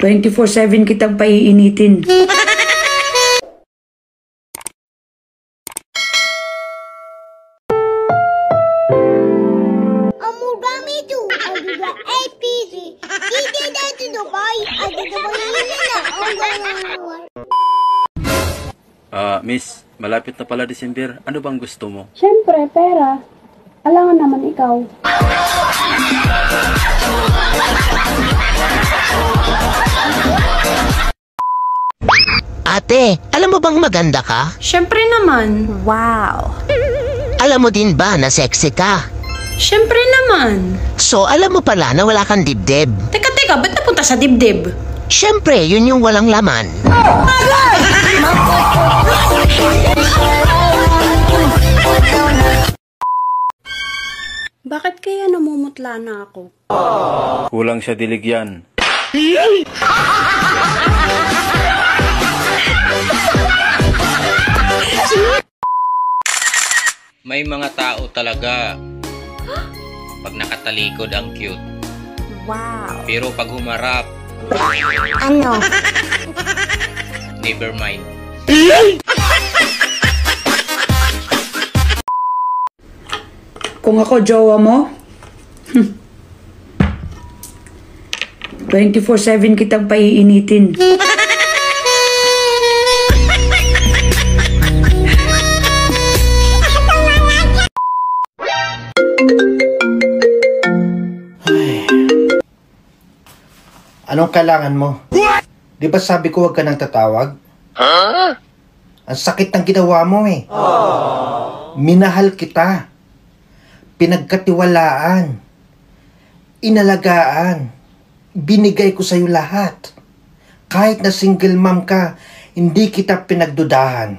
24/7 kitang paiinitin. Miss, malapit na pala December. Ano bang gusto mo? Siyempre, pera. Alangan naman ikaw. Ate, alam mo bang maganda ka? Siyempre naman. Wow. Alam mo din ba na sexy ka? Siyempre naman. So, alam mo pala na wala kang dibdib. Teka, ba't napunta sa dibdib? Siyempre, yun yung walang laman. Bakit kaya namumutla na ako? Kulang siya diligyan. May mga tao talaga. Pag nakatalikod ang cute. Wow. Pero pag humarap, Ano? never mind. Kung ako jowa mo, 24/7 kitang paiinitin. Anong kailangan mo? Di ba sabi ko huwag ka nang tatawag? Ang sakit ng ginawa mo eh. Minahal kita. Pinagkatiwalaan. Inalagaan. Binigay ko sa'yo lahat. Kahit na single mom ka, hindi kita pinagdudahan.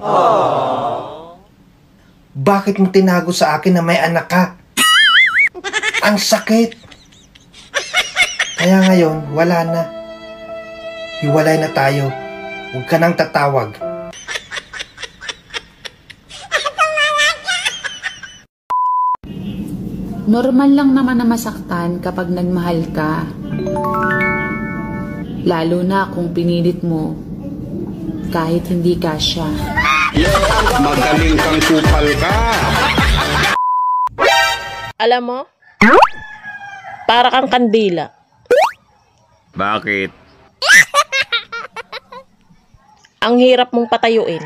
Bakit mo tinago sa akin na may anak ka? Ang sakit. Kaya ngayon, wala na. Hiwalay na tayo. Huwag ka nang tatawag. Normal lang naman na masaktan kapag nagmahal ka. Lalo na kung pinilit mo kahit hindi ka siya. Magaling kang kupal ka. Alam mo? Para kang kandila. Bakit? Ang hirap mong patayuin.